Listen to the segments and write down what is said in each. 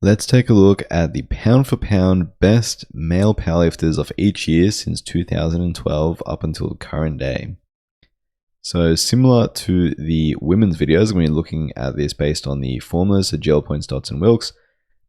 Let's take a look at the pound for pound best male powerlifters of each year since 2012 up until the current day. So similar to the women's videos, I'm going to be looking at this based on the formulas, so gel points, dots, and Wilks.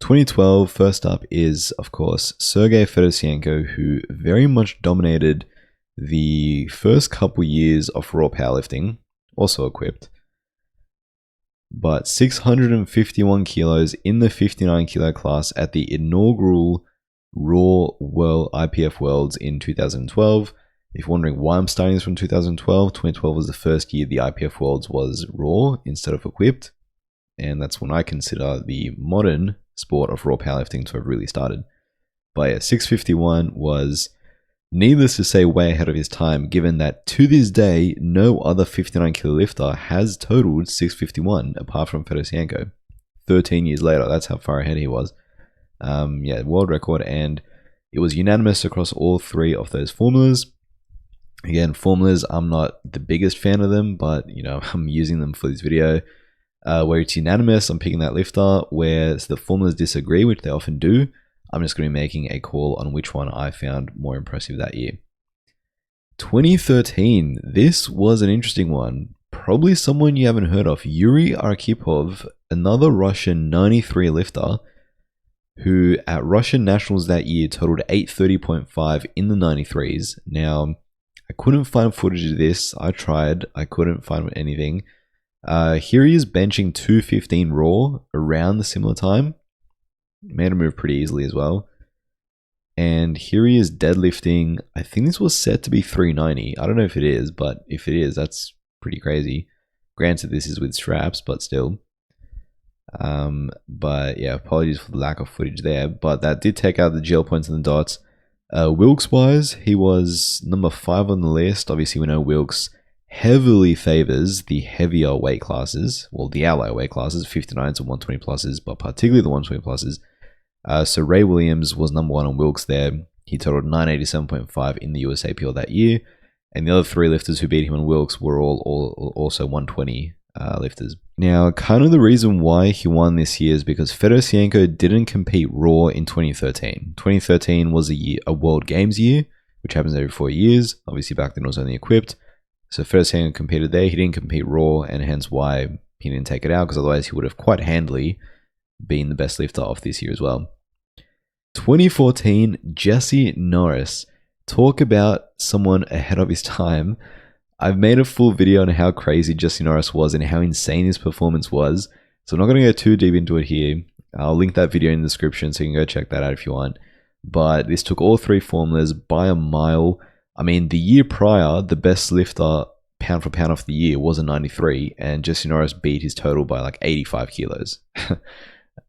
2012, first up is, of course, Sergey Fedosienko, who very much dominated the first couple years of raw powerlifting, also equipped. But 651 kilos in the 59 kilo class at the inaugural Raw World IPF Worlds in 2012. If you're wondering why I'm starting this from 2012, 2012 was the first year the IPF Worlds was raw instead of equipped. And that's when I consider the modern sport of raw powerlifting to have really started. But yeah, 651 was, needless to say, way ahead of his time, given that to this day, no other 59 kilo lifter has totaled 651 apart from Fedosienko. 13 years later, that's how far ahead he was. Yeah, world record, and it was unanimous across all three of those formulas. Again, formulas, I'm not the biggest fan of them, but you know, I'm using them for this video. Where it's unanimous, I'm picking that lifter. Where the formulas disagree, which they often do, I'm just going to be making a call on which one I found more impressive that year. 2013, this was an interesting one. Probably someone you haven't heard of. Yuri Arkhipov, another Russian 93 lifter, who at Russian Nationals that year totaled 830.5 in the 93s. Now, I couldn't find footage of this. I tried. I couldn't find anything. Here he is benching 215 raw around the similar time. Made a move pretty easily as well. And here he is deadlifting. I think this was set to be 390. I don't know if it is, but if it is, that's pretty crazy. Granted, this is with straps, but still. But yeah, apologies for the lack of footage there. But that did take out the gel points and the dots. Wilks-wise, he was number 5 on the list. Obviously, we know Wilks heavily favors the heavier weight classes. Well, the ally weight classes, 59s and 120 pluses, but particularly the 120 pluses. So Ray Williams was number 1 on Wilks there. He totaled 987.5 in the USAPL that year. And the other 3 lifters who beat him on Wilks were all also 120 lifters. Now, kind of the reason why he won this year is because Fedosienko didn't compete raw in 2013. 2013 was a World Games year, which happens every 4 years. Obviously, back then it was only equipped. So Fedosienko competed there. He didn't compete raw, and hence why he didn't take it out, because otherwise he would have quite handily been the best lifter of this year as well. 2014, Jesse Norris. Talk about someone ahead of his time. I've made a full video on how crazy Jesse Norris was and how insane his performance was. So I'm not going to go too deep into it here. I'll link that video in the description so you can go check that out if you want. But this took all 3 formulas by a mile. I mean, the year prior, the best lifter pound for pound of the year was a 93, and Jesse Norris beat his total by like 85 kilos.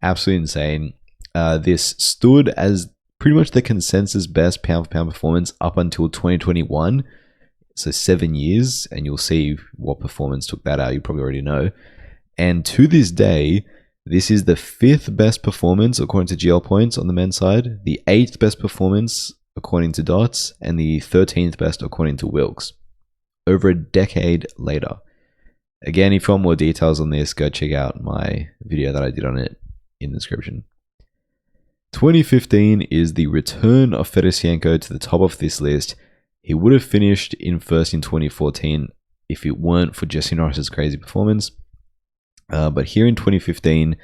Absolutely insane. This stood as pretty much the consensus best pound for pound performance up until 2021. So 7 years, and you'll see what performance took that out. You probably already know. And to this day, this is the 5th best performance according to GL points on the men's side, the 8th best performance according to dots, and the 13th best according to Wilks. Over a decade later. Again, if you want more details on this, go check out my video that I did on it in the description. 2015 is the return of Fedosienko to the top of this list. He would have finished in first in 2014 if it weren't for Jesse Norris's crazy performance. But here in 2015,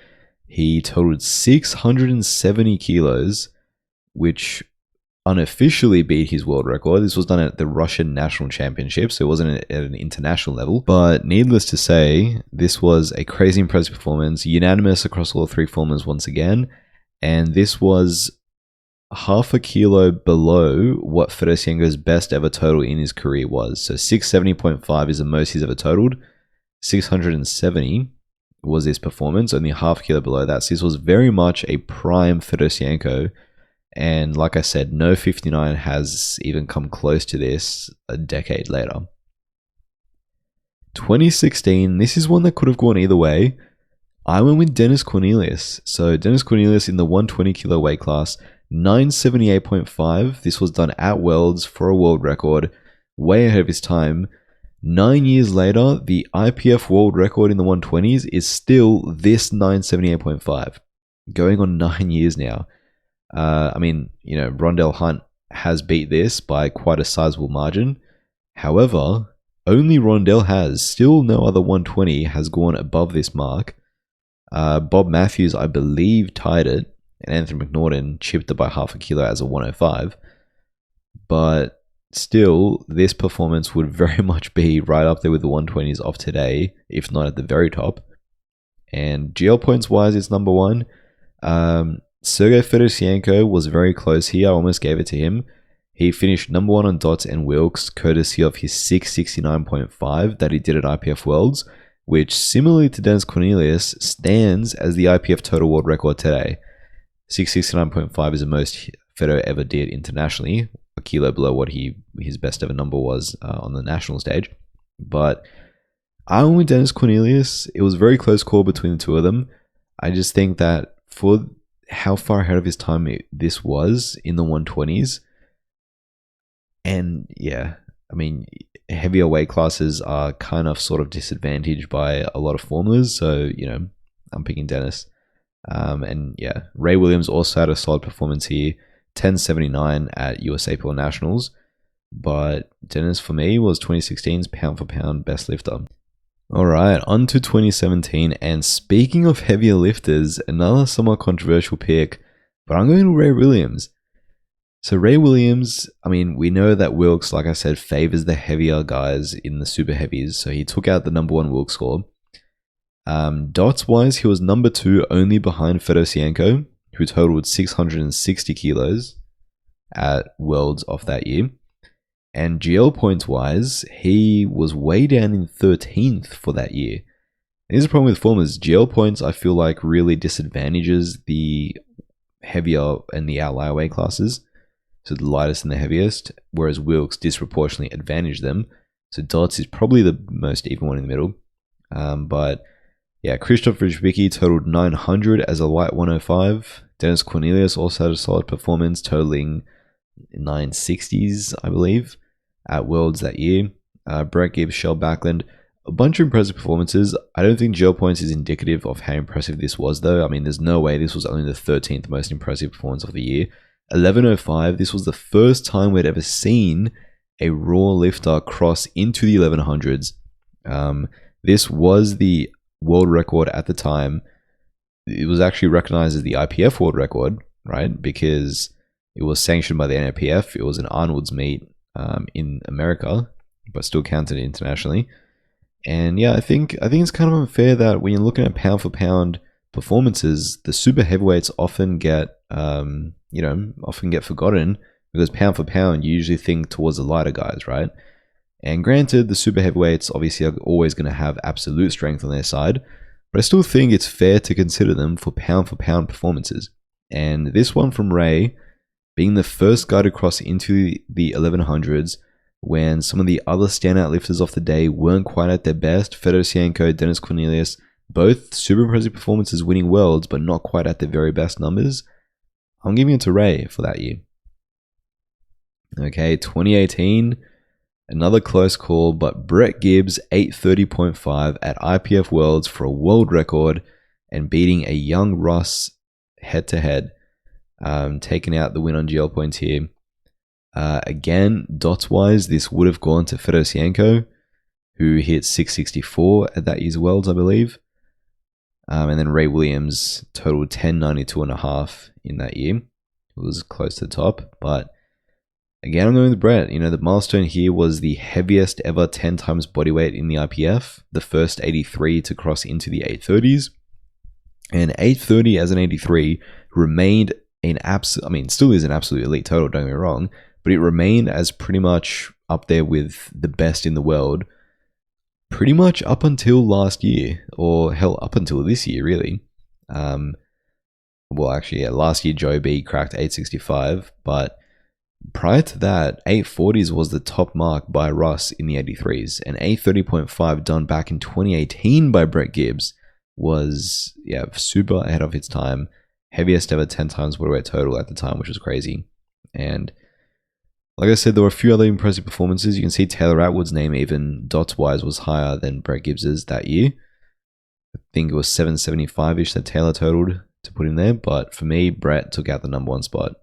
he totaled 670 kilos, which unofficially beat his world record. This was done at the Russian National Championship, so it wasn't at an international level. But needless to say, this was a crazy impressive performance, unanimous across all 3 formulas once again. And this was half a kilo below what Fedosienko's best ever total in his career was. So 670.5 is the most he's ever totaled. 670 was his performance, only half a kilo below that. So this was very much a prime Fedosienko. And like I said, no 59 has even come close to this a decade later. 2016, this is one that could have gone either way. I went with Dennis Cornelius. So Dennis Cornelius in the 120 kilo weight class, 978.5. This was done at Worlds for a world record, way ahead of his time. 9 years later, the IPF world record in the 120s is still this 978.5. going on 9 years now. I mean, Rondell Hunt has beat this by quite a sizable margin. However, only Rondell has. Still no other 120 has gone above this mark. Bob Matthews, I believe, tied it, and Anthony McNaughton chipped it by half a kilo as a 105. But still, this performance would very much be right up there with the 120s of today, if not at the very top. And GL points wise, it's number one. Sergey Fedosienko was very close here. I almost gave it to him. He finished number one on Dots and Wilks, courtesy of his 669.5 that he did at IPF Worlds, which, similarly to Dennis Cornelius, stands as the IPF total world record today. 669.5 is the most Fedo ever did internationally, a kilo below what his best ever number was on the national stage. But I went with Dennis Cornelius. It was a very close call between the two of them. I just think that for how far ahead of his time this was in the 120s, and yeah, I mean, heavier weight classes are kind of sort of disadvantaged by a lot of formulas. So, I'm picking Dennis. And yeah, Ray Williams also had a solid performance here, 1079 at USAPL Nationals. But Dennis, for me, was 2016's pound for pound best lifter. All right, on to 2017. And speaking of heavier lifters, another somewhat controversial pick, but I'm going to Ray Williams. So Ray Williams, I mean, we know that Wilks, like I said, favors the heavier guys in the super heavies. So he took out the number one Wilks score. Dots-wise, he was number two, only behind Fedosienko, who totaled 660 kilos at Worlds of that year. And GL points-wise, he was way down in 13th for that year. And here's the problem with formulas. GL points, I feel like, really disadvantages the heavier and the outlier weight classes. So the lightest and the heaviest, whereas Wilks disproportionately advantage them. So Dots is probably the most even one in the middle. But yeah, Krzysztof Rzybicki totaled 900 as a light 105. Dennis Cornelius also had a solid performance, totaling 960s, I believe, at Worlds that year. Brett Gibbs, Shell Backlund, a bunch of impressive performances. I don't think GL points is indicative of how impressive this was, though. I mean, there's no way this was only the 13th most impressive performance of the year. 1105, this was the first time we'd ever seen a raw lifter cross into the 1100s. This was the world record at the time. It was actually recognized as the IPF world record, right? Because it was sanctioned by the NAPF. It was an Arnold's meet in America, but still counted internationally. And yeah, I think it's kind of unfair that when you're looking at pound for pound performances, the super heavyweights often get forgotten, because pound for pound you usually think towards the lighter guys, right? And granted, the super heavyweights obviously are always going to have absolute strength on their side, but I still think it's fair to consider them for pound performances. And this one from Ray, being the first guy to cross into the 1100s when some of the other standout lifters of the day weren't quite at their best. Fedosienko, Dennis Cornelius, both super impressive performances, winning worlds, but not quite at their very best numbers. I'm giving it to Ray for that year. Okay, 2018, another close call, but Brett Gibbs, 830.5 at IPF Worlds for a world record and beating a young Ross head-to-head, taking out the win on GL points here. Again, dots-wise, this would have gone to Fedosienko, who hit 664 at that year's Worlds, I believe. And then Ray Williams totaled 1092.5 in that year. It was close to the top, but again, I'm going with Brett. The milestone here was the heaviest ever 10 times bodyweight in the IPF, the first 83 to cross into the 830s. And 830 as an 83 remained still is an absolute elite total, don't get me wrong, but it remained as pretty much up there with the best in the world pretty much up until last year, or hell, up until this year, really. Last year Joe B cracked 865, but prior to that, 840s was the top mark by Ross in the 83s, and 830.5 done back in 2018 by Brett Gibbs was super ahead of its time. Heaviest ever 10 times bodyweight total at the time, which was crazy. And like I said, there were a few other impressive performances. You can see Taylor Atwood's name, even dots-wise, was higher than Brett Gibbs's that year. I think it was 775-ish that Taylor totaled. to put in there, but for me, Brett took out the number 1 spot.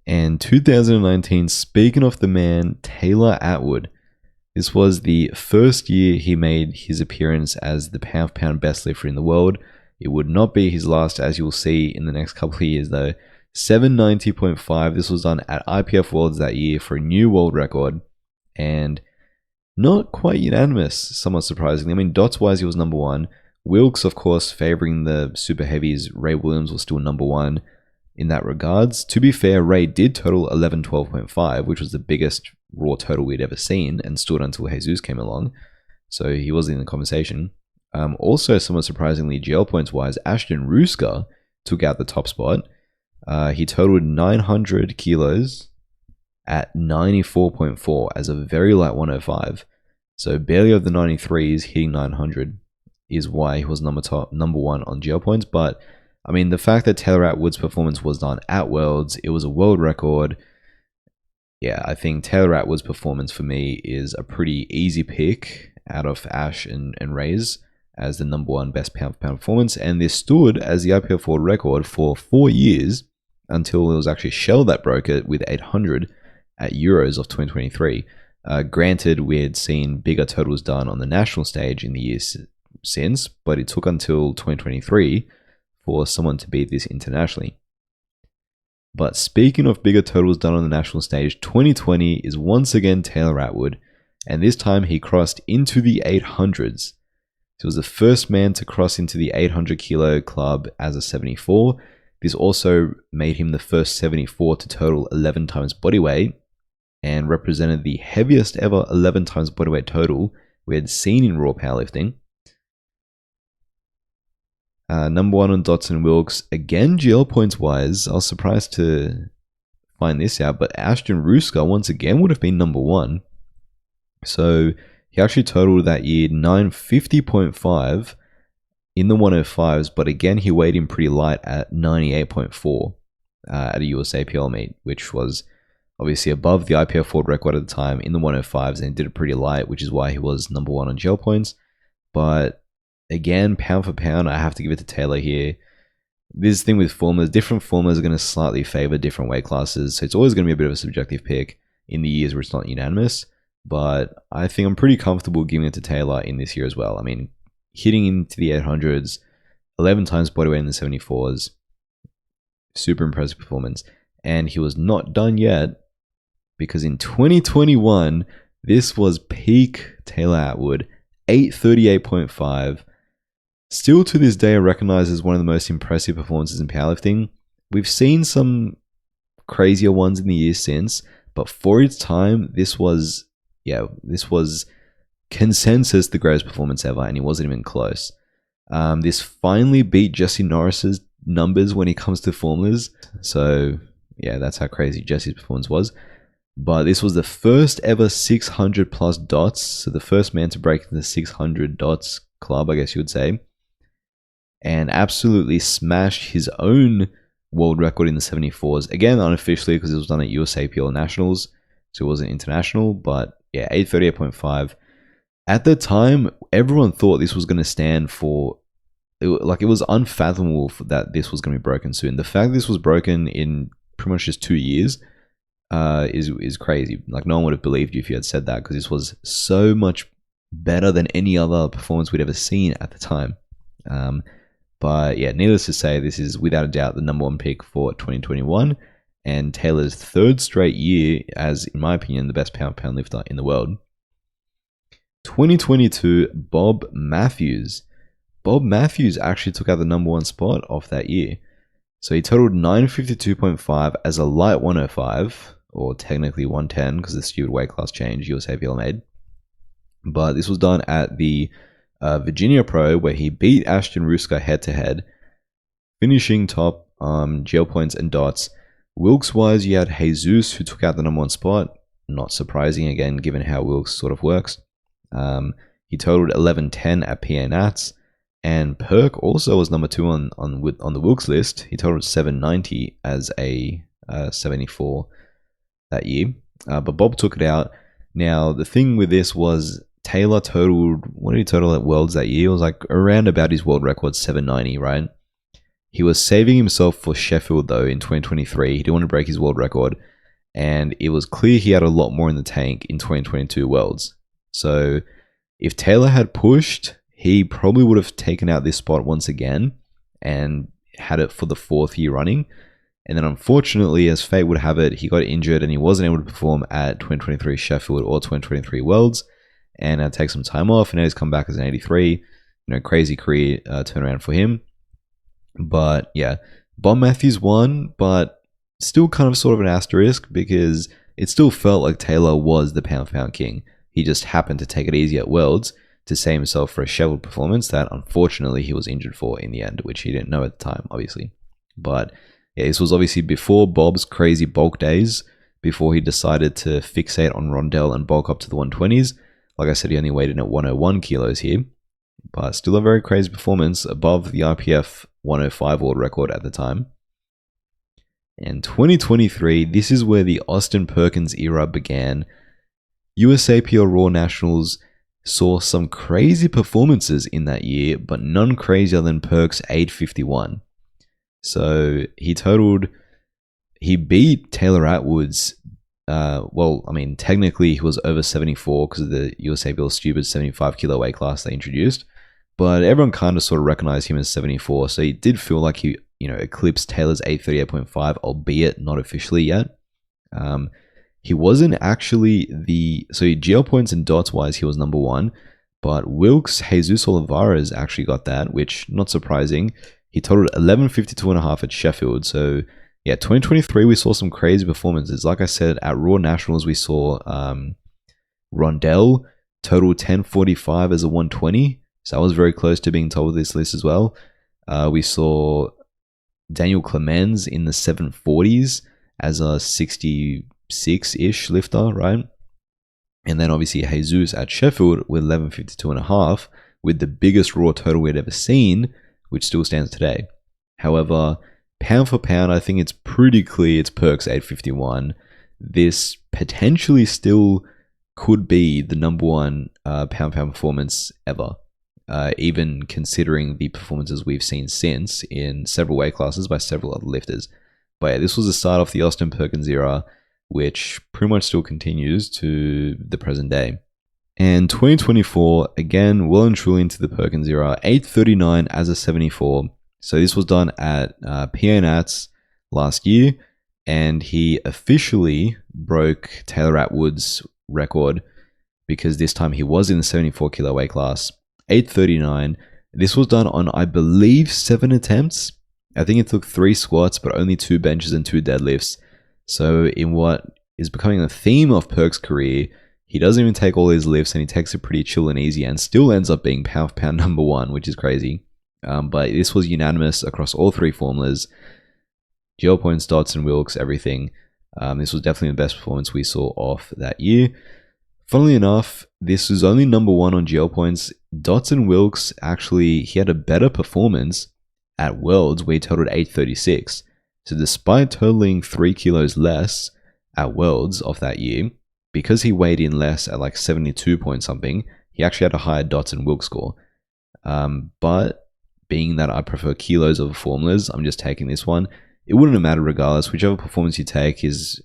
And 2019, speaking of the man, Taylor Atwood. This was the first year he made his appearance as the pound-for-pound best lifter in the world. It would not be his last, as you'll see in the next couple of years, though. 790.5. This was done at IPF Worlds that year for a new world record, and not quite unanimous, somewhat surprisingly. I mean, dots-wise, he was number 1. Wilks, of course, favoring the super heavies. Ray Williams was still number 1 in that regards. To be fair, Ray did total 1112.5, which was the biggest raw total we'd ever seen, and stood until Jesus came along. So he was in the conversation. Also, somewhat surprisingly, GL points-wise, Ashton Ruska took out the top spot. He totaled 900 kilos at 94.4 as a very light 105. So barely of the 93s hitting 900 is why he was number 1 on GL points. But I mean, the fact that Taylor Atwood's performance was done at Worlds, it was a world record. Yeah, I think Taylor Atwood's performance for me is a pretty easy pick out of Ash and Ray's as the number 1 best pound-for-pound performance. And this stood as the IPF world record for 4 years until it was actually Shell that broke it with 800 at Euros of 2023. Granted, we had seen bigger totals done on the national stage in the years since, but it took until 2023 for someone to beat this internationally. But speaking of bigger totals done on the national stage, 2020 is once again Taylor Atwood, and this time he crossed into the 800s. So he was the first man to cross into the 800 kilo club as a 74. This also made him the first 74 to total 11 times bodyweight, and represented the heaviest ever 11 times bodyweight total we had seen in raw powerlifting. Number 1 on Dots and Wilks. Again, GL points wise, I was surprised to find this out, but Ashton Ruska once again would have been number 1. So he actually totaled that year 950.5 in the 105s, but again, he weighed in pretty light at 98.4 at a USAPL meet, which was obviously above the IPF world record at the time in the 105s, and did it pretty light, which is why he was number 1 on GL points. But again, pound for pound, I have to give it to Taylor here. This thing with formulas, different formulas are going to slightly favor different weight classes, so it's always going to be a bit of a subjective pick in the years where it's not unanimous. But I think I'm pretty comfortable giving it to Taylor in this year as well. I mean, hitting into the 800s, 11 times bodyweight in the 74s, super impressive performance. And he was not done yet, because in 2021, this was peak Taylor Atwood, 838.5. Still to this day, I recognize as one of the most impressive performances in powerlifting. We've seen some crazier ones in the years since, but for its time, this was consensus the greatest performance ever, and it wasn't even close. This finally beat Jesse Norris's numbers when it comes to formulas. So yeah, that's how crazy Jesse's performance was. But this was the first ever 600 plus dots. So the first man to break the 600 dots club, I guess you would say. And absolutely smashed his own world record in the 74s. Again, unofficially, because it was done at USAPL Nationals. So it wasn't international. But yeah, 838.5. At the time, everyone thought this was going to stand for... it was unfathomable that this was going to be broken soon. The fact that this was broken in pretty much just 2 years is crazy. Like, no one would have believed you if you had said that, because this was so much better than any other performance we'd ever seen at the time. But yeah, needless to say, this is without a doubt the number 1 pick for 2021, and Taylor's 3rd straight year as, in my opinion, the best pound-for-pound lifter in the world. 2022, Bob Matthews. Bob Matthews actually took out the number 1 spot off that year. So he totaled 952.5 as a light 105, or technically 110 because the stupid weight class change USAPL made. But this was done at the Virginia Pro, where he beat Ashton Ruska head-to-head, finishing top GL points and dots. Wilks-wise, you had Jesus, who took out the number 1 spot. Not surprising, again, given how Wilks sort of works. He totaled 1110 at PA Nats. And Perk also was number 2 on the Wilks list. He totaled 790 as a 74 that year. But Bob took it out. Now, the thing with this was Taylor totaled... what did he total at Worlds that year? It was like around about his world record, 790, right? He was saving himself for Sheffield though in 2023. He didn't want to break his world record, and it was clear he had a lot more in the tank in 2022 Worlds. So if Taylor had pushed, he probably would have taken out this spot once again and had it for the 4th year running. And then unfortunately, as fate would have it, he got injured and he wasn't able to perform at 2023 Sheffield or 2023 Worlds, and had to take some time off, and now he's come back as an 83. Crazy career turnaround for him. But yeah, Bob Matthews won, but still kind of sort of an asterisk, because it still felt like Taylor was the pound for pound king. He just happened to take it easy at Worlds to save himself for a Sheffield performance that unfortunately he was injured for in the end, which he didn't know at the time, obviously. But yeah, this was obviously before Bob's crazy bulk days, before he decided to fixate on Rondell and bulk up to the 120s. Like I said, he only weighed in at 101 kilos here, but still a very crazy performance, above the IPF 105 world record at the time. And 2023, this is where the Austin Perkins era began. USAPL Raw Nationals saw some crazy performances in that year, but none crazier than Perk's 851. So he beat Taylor Atwood's, technically he was over 74 because of the USAPL stupid 75 kilo weight class they introduced, but everyone kind of sort of recognized him as 74, so he did feel like he, eclipsed Taylor's 838.5, albeit not officially yet. He wasn't actually GL points and dots wise, he was number 1, but Wilkes Jesus Olivares actually got that, which, not surprising. He totaled 1152.5 at Sheffield. So yeah, 2023 we saw some crazy performances. Like I said, at Raw Nationals we saw Rondell total 1045 as a 120. So that was very close to being top of this list as well. We saw Daniel Clemens in the 740s as a 66-ish lifter, right? And then obviously Jesus at Sheffield with 1152.5, with the biggest raw total we'd ever seen, which still stands today. However, pound for pound, I think it's pretty clear it's Perk's 851. This potentially still could be the number 1 pound for pound performance ever, even considering the performances we've seen since in several weight classes by several other lifters. But yeah, this was the start of the Austin Perkins era, which pretty much still continues to the present day. And 2024, again, well and truly into the Perkins era, 839 as a 74. So this was done at PA Nats last year, and he officially broke Taylor Atwood's record, because this time he was in the 74 kilo weight class. 839. This was done on, I believe, 7 attempts. I think it took 3 squats, but only 2 benches and 2 deadlifts. So in what is becoming a theme of Perk's career, he doesn't even take all his lifts, and he takes it pretty chill and easy, and still ends up being pound for pound number 1, which is crazy. But this was unanimous across all 3 formulas. GL points, dots, and Wilkes, everything. This was definitely the best performance we saw off that year. Funnily enough, this was only number 1 on GL points. Dots and Wilkes, actually, he had a better performance at Worlds, where he totaled 836. So despite totaling 3 kilos less at Worlds off that year, because he weighed in less at like 72 point something, he actually had a higher dots and Wilkes score. But being that I prefer kilos over formulas, I'm just taking this one. It wouldn't have mattered regardless. Whichever performance you take is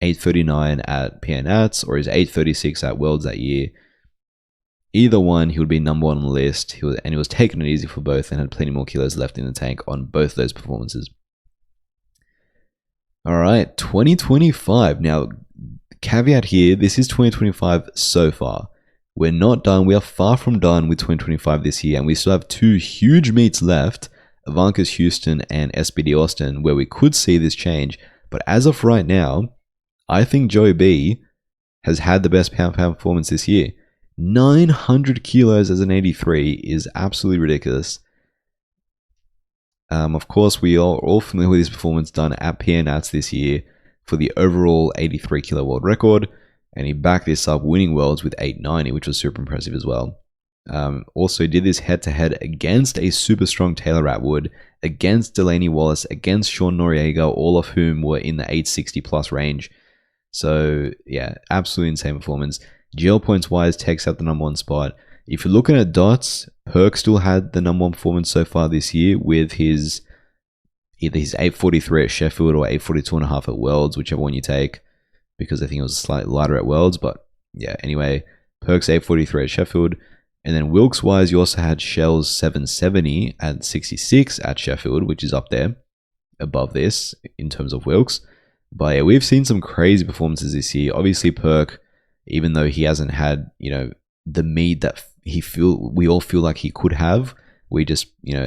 839 at PNATs or is 836 at Worlds that year. Either one, he would be number 1 on the list. He was taking it easy for both and had plenty more kilos left in the tank on both those performances. All right, 2025. Now, caveat here, this is 2025 so far. We're not done. We are far from done with 2025 this year, and we still have 2 huge meets left, Ivanka's Houston and SBD Austin, where we could see this change. But as of right now, I think Joey B has had the best pound-for-pound performance this year. 900 kilos as an 83 is absolutely ridiculous. Of course, we are all familiar with his performance done at PNATs this year for the overall 83 kilo world record, and he backed this up winning Worlds with 890, which was super impressive as well. Also did this head-to-head against a super strong Taylor Atwood, against Delaney Wallace, against Sean Noriega, all of whom were in the 860 plus range. So yeah, absolutely insane performance. GL points wise takes out the number 1 spot. If you're looking at dots, Perk still had the number 1 performance so far this year with his either his 843 at Sheffield or 842.5 at Worlds, whichever one you take, because I think it was slightly lighter at Worlds. But yeah, anyway, Perk's 843 at Sheffield. And then Wilks wise, you also had Shell's 770 at 66 at Sheffield, which is up there above this in terms of Wilks. But yeah, we've seen some crazy performances this year. Obviously, Perk, even though he hasn't had, the meat that we all feel like he could have, we just,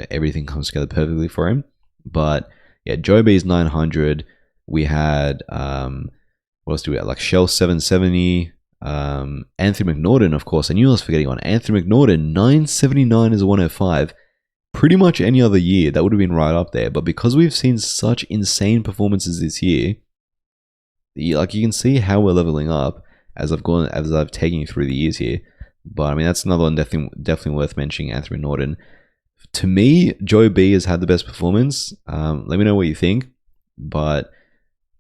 everything comes together perfectly for him. But yeah, Joe B's 900. We had, what else do we have? Like Shell 770. Anthony McNaughton, of course. I knew I was forgetting one. Anthony McNaughton, 979 is a 105. Pretty much any other year, that would have been right up there. But because we've seen such insane performances this year, you can see how we're leveling up as I've taken you through the years here. But I mean, that's another one definitely worth mentioning, Anthony McNaughton. To me, Joe B has had the best performance. Let me know what you think. But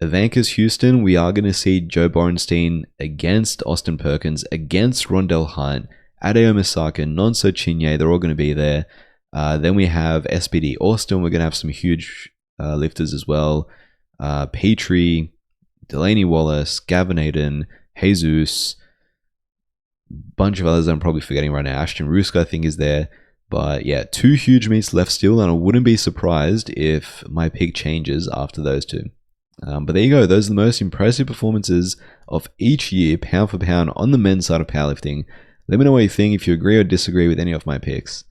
Evankus Houston, we are going to see Joe Borenstein against Austin Perkins, against Rondell Hunt, Adeo Misaka, Nonso Chinye. They're all going to be there. Then we have SBD Austin. We're going to have some huge lifters as well. Petrie, Delaney Wallace, Gavin Aiden, Jesus, bunch of others I'm probably forgetting right now. Ashton Ruska, I think, is there. But yeah, 2 huge meets left still, and I wouldn't be surprised if my pick changes after those 2. But there you go. Those are the most impressive performances of each year, pound for pound, on the men's side of powerlifting. Let me know what you think, if you agree or disagree with any of my picks.